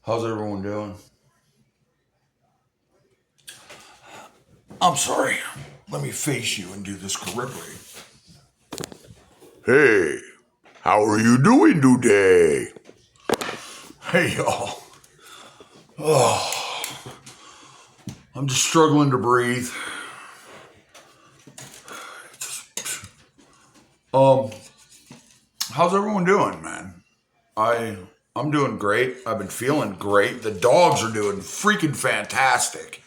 How's everyone doing? I'm sorry. Let me face you and do this correctly. Hey, how are you doing today? Hey, y'all. I'm just struggling to breathe. Um, how's everyone doing, man? I I'm doing great. I've been feeling great. The dogs are doing freaking fantastic.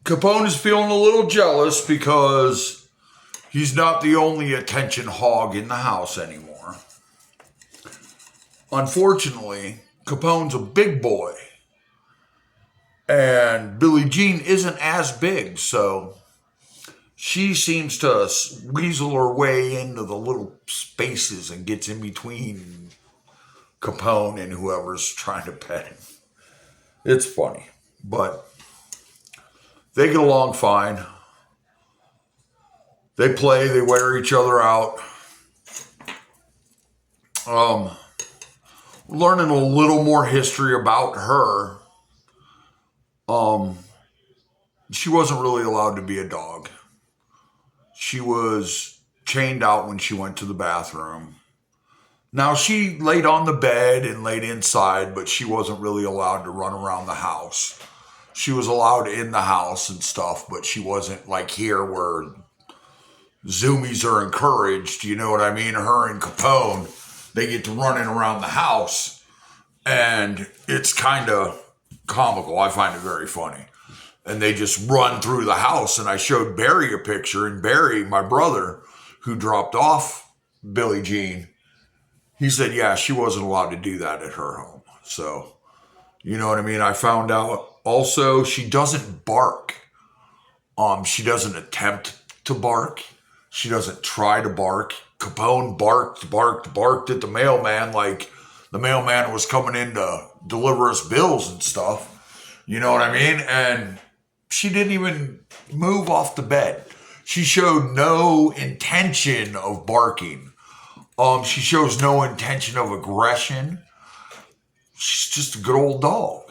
Capone is feeling a little jealous because he's not the only attention hog in the house anymore. Unfortunately, Capone's a big boy, and Billie Jean isn't as big, so she seems to weasel her way into the little spaces and gets in between Capone and whoever's trying to pet him. It's funny, but they get along fine. They play, they wear each other out. Um, Learning a little more history about her. Um, she wasn't really allowed to be a dog. She was chained out when she went to the bathroom. Now, she laid on the bed and laid inside, but she wasn't really allowed to run around the house. She was allowed in the house and stuff, but she wasn't like here where zoomies are encouraged. You know what I mean? Her and Capone, they get to running around the house, and it's kind of comical. I find it very funny. And they just run through the house. And I showed Barry a picture, and Barry, my brother, who dropped off Billie Jean, he said, yeah, she wasn't allowed to do that at her home. So, you know what I mean? I found out also she doesn't bark. She doesn't attempt to bark. She doesn't try to bark. Capone barked at the mailman like the mailman was coming in to deliver us bills and stuff. You know what I mean? And she didn't even move off the bed. She showed no intention of barking. She shows no intention of aggression. She's just a good old dog.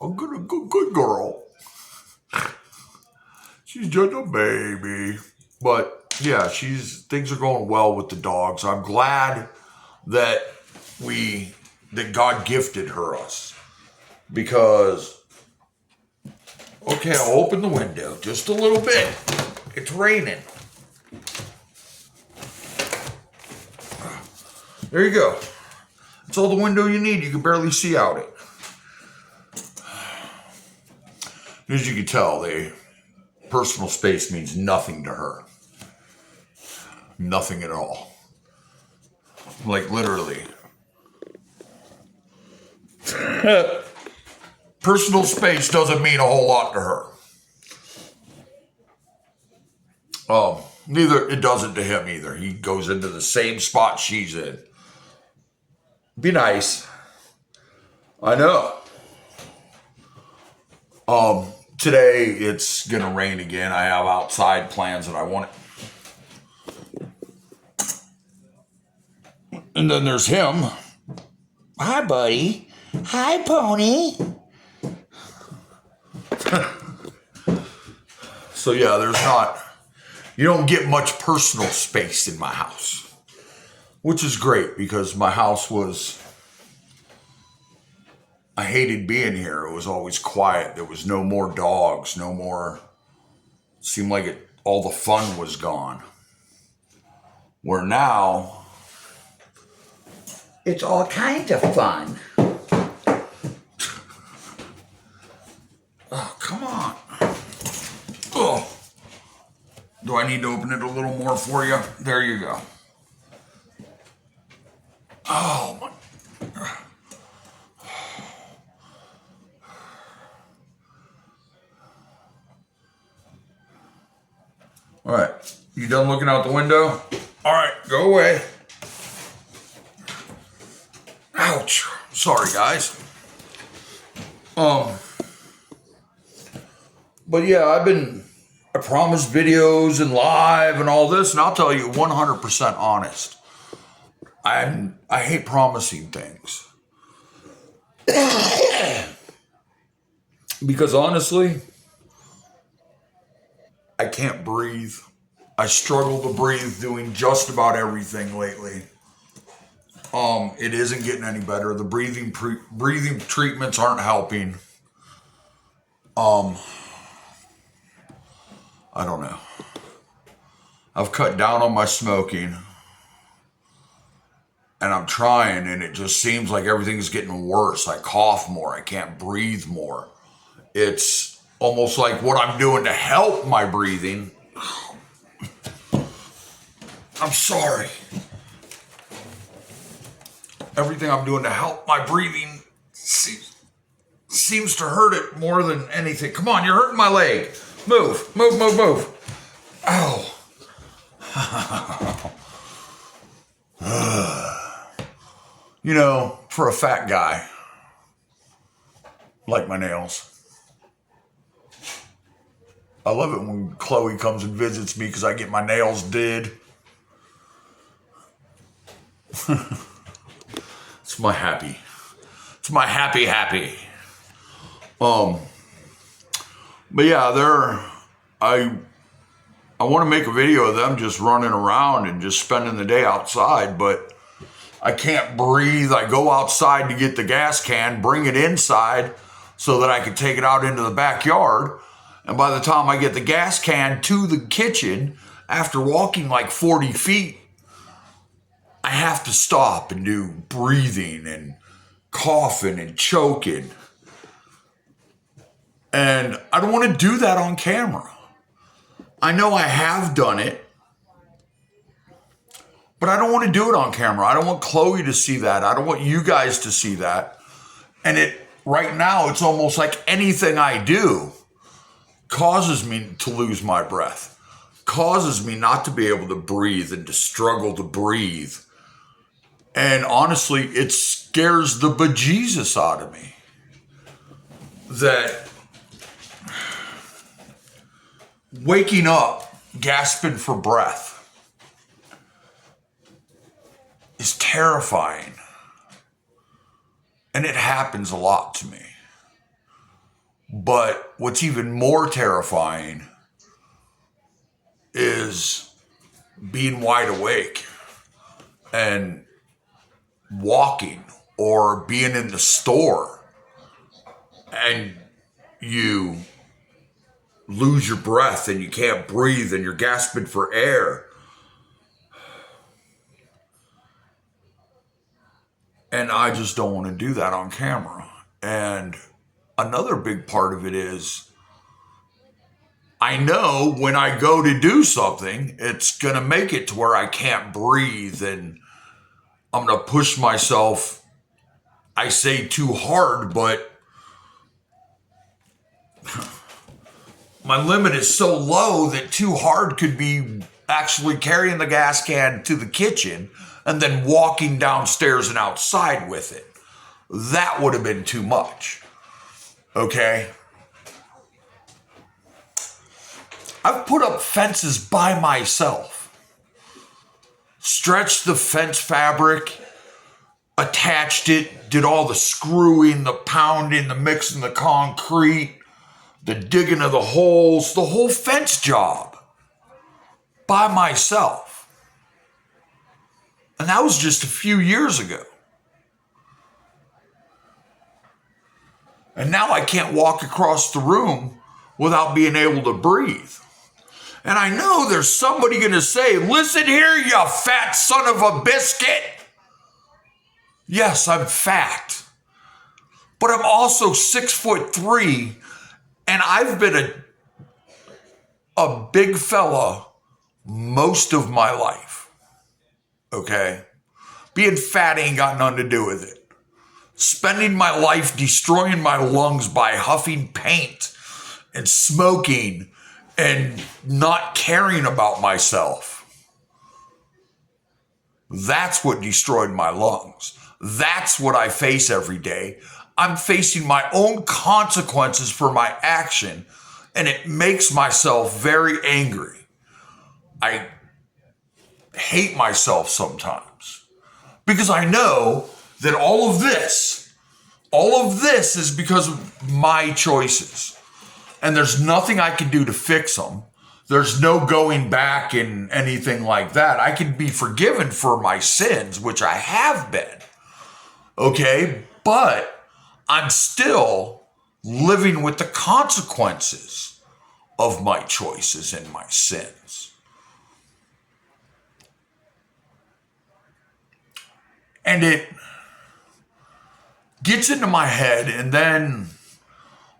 A good girl. She's just a baby. But yeah, things are going well with the dogs. I'm glad that God gifted her us. Because okay, I'll open the window just a little bit. It's raining. There you go. That's all the window you need. You can barely see out it. As you can tell, the personal space means nothing to her. Nothing at all. Like literally. Personal space doesn't mean a whole lot to her. Neither it doesn't to him either. He goes into the same spot she's in. Be nice. I know. Today it's gonna rain again. I have outside plans that I want it. And then there's him. Hi, buddy. Hi, Pony. So yeah, you don't get much personal space in my house. Which is great because my house I hated being here. It was always quiet. There was no more dogs, no more, seemed like all the fun was gone. Where now, it's all kinds of fun. Oh, come on. Oh. Do I need to open it a little more for you? There you go. Oh, my. All right. You done looking out the window? All right, go away. Ouch. Sorry, guys. But yeah, I promised videos and live and all this, and I'll tell you 100% honest. I hate promising things. Because honestly, I can't breathe. I struggle to breathe doing just about everything lately. It isn't getting any better. The breathing treatments aren't helping. I don't know. I've cut down on my smoking, and I'm trying, and it just seems like everything's getting worse. I cough more. I can't breathe more. It's almost like what I'm doing to help my breathing. I'm sorry. Everything I'm doing to help my breathing seems to hurt it more than anything. Come on, you're hurting my leg. Move, move, move, move. Ow. You know, for a fat guy, like my nails. I love it when Chloe comes and visits me because I get my nails did. It's my happy. It's my happy. But yeah, I want to make a video of them just running around and just spending the day outside, but I can't breathe. I go outside to get the gas can, bring it inside so that I can take it out into the backyard. And by the time I get the gas can to the kitchen, after walking like 40 feet, I have to stop and do breathing and coughing and choking. And I don't want to do that on camera. I know I have done it, but I don't want to do it on camera. I don't want Chloe to see that. I don't want you guys to see that. And right now, it's almost like anything I do causes me to lose my breath, causes me not to be able to breathe and to struggle to breathe. And honestly, it scares the bejesus out of me that waking up gasping for breath is terrifying. And it happens a lot to me. But what's even more terrifying is being wide awake and walking or being in the store and you lose your breath and you can't breathe and you're gasping for air. And I just don't want to do that on camera. And another big part of it is I know when I go to do something, it's going to make it to where I can't breathe and I'm going to push myself. I say too hard, but my limit is so low that too hard could be actually carrying the gas can to the kitchen and then walking downstairs and outside with it. That would have been too much. Okay? I've put up fences by myself. Stretched the fence fabric, attached it, did all the screwing, the pounding, the mixing the concrete, the digging of the holes, the whole fence job by myself. And that was just a few years ago. And now I can't walk across the room without being able to breathe. And I know there's somebody going to say, listen here, you fat son of a biscuit. Yes, I'm fat. But I'm also 6'3", and I've been a big fella most of my life. Okay? Being fat ain't got nothing to do with it. Spending my life destroying my lungs by huffing paint and smoking and not caring about myself. That's what destroyed my lungs. That's what I face every day. I'm facing my own consequences for my action, and it makes myself very angry. I hate myself sometimes because I know that all of this All of this is because of my choices. And there's nothing I can do to fix them. There's no going back and anything like that. I can be forgiven for my sins, which I have been. Okay? But I'm still living with the consequences of my choices and my sins. And it gets into my head, and then,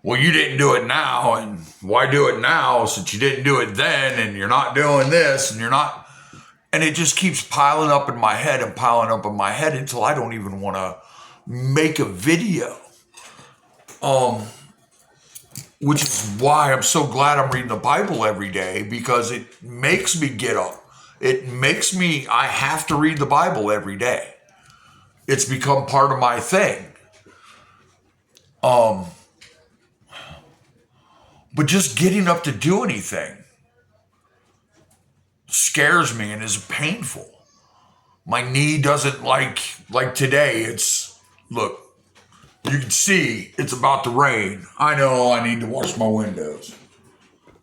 well, you didn't do it now, and why do it now since you didn't do it then, and you're not doing this, and you're not, and it just keeps piling up in my head and piling up in my head until I don't even want to make a video. Which is why I'm so glad I'm reading the Bible every day, because it makes me get up. It makes me, I have to read the Bible every day. It's become part of my thing. But just getting up to do anything scares me and is painful. My knee doesn't like today. It's, look, you can see it's about to rain. I know I need to wash my windows,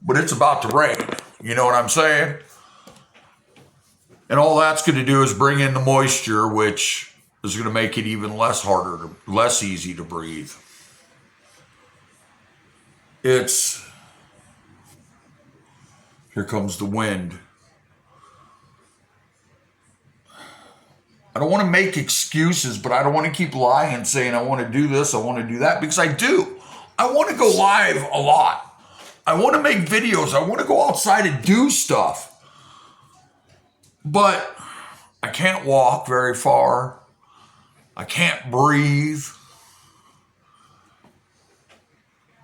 but it's about to rain. You know what I'm saying? And all that's going to do is bring in the moisture, which is going to make it even less easy to breathe. Here comes the wind. I don't want to make excuses, but I don't want to keep lying saying I want to do this, I want to do that, because I do. I want to go live a lot. I want to make videos. I want to go outside and do stuff. But I can't walk very far. I can't breathe.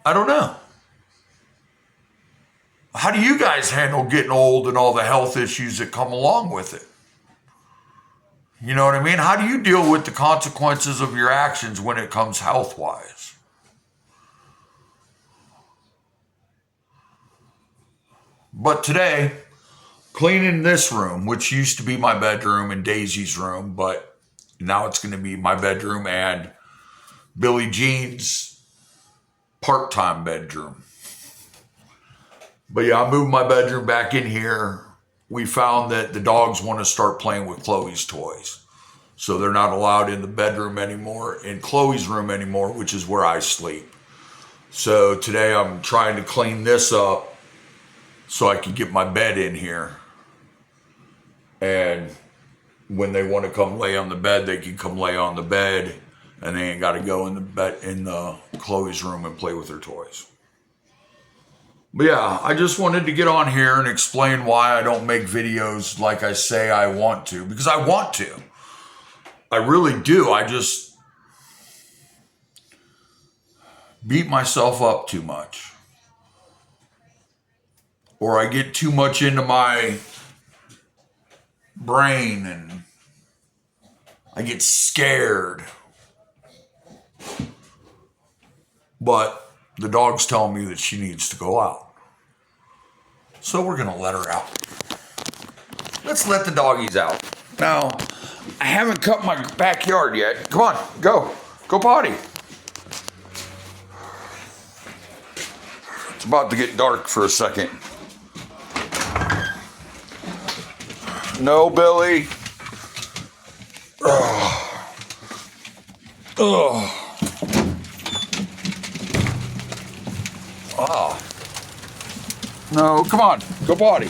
I don't know. How do you guys handle getting old and all the health issues that come along with it? You know what I mean? How do you deal with the consequences of your actions when it comes health-wise? But today, cleaning this room, which used to be my bedroom and Daisy's room, but now it's going to be my bedroom and Billie Jean's part-time bedroom. But yeah, I moved my bedroom back in here. We found that the dogs want to start playing with Chloe's toys. So they're not allowed in the bedroom anymore, in Chloe's room anymore, which is where I sleep. So today I'm trying to clean this up so I can get my bed in here. And when they want to come lay on the bed, they can come lay on the bed, and they ain't got to go in the Chloe's room and play with their toys. But yeah, I just wanted to get on here and explain why I don't make videos like I say I want to, because I want to. I really do. I just beat myself up too much. Or I get too much into my brain and I get scared. But the dog's telling me that she needs to go out. So we're going to let her out. Let's let the doggies out. Now, I haven't cut my backyard yet. Come on, go. Go potty. It's about to get dark for a second. No, Billy. Ugh. Ugh. Oh. No, come on, go potty.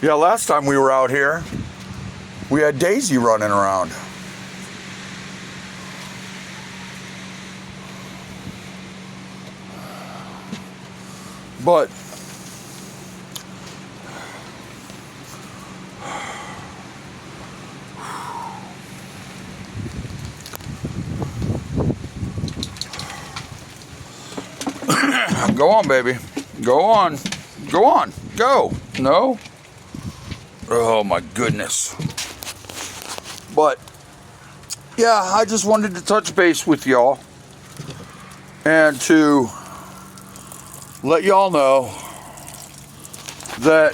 Yeah, last time we were out here, we had Daisy running around. But go on, baby. Go on. Go on. Go. No. Oh my goodness. But yeah, I just wanted to touch base with y'all and to let y'all know that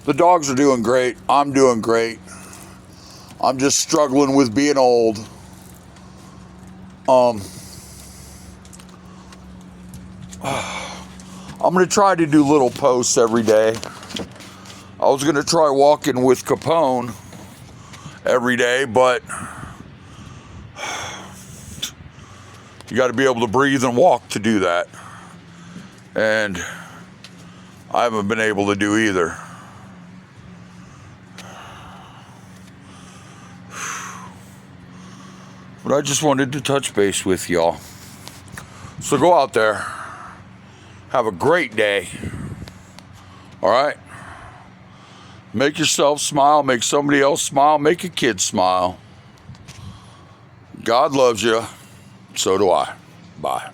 the dogs are doing great. I'm doing great. I'm just struggling with being old. I'm going to try to do little posts every day. I was going to try walking with Capone every day, but you got to be able to breathe and walk to do that. And I haven't been able to do either. But I just wanted to touch base with y'all. So go out there. Have a great day. All right? Make yourself smile. Make somebody else smile. Make a kid smile. God loves you. So do I. Bye.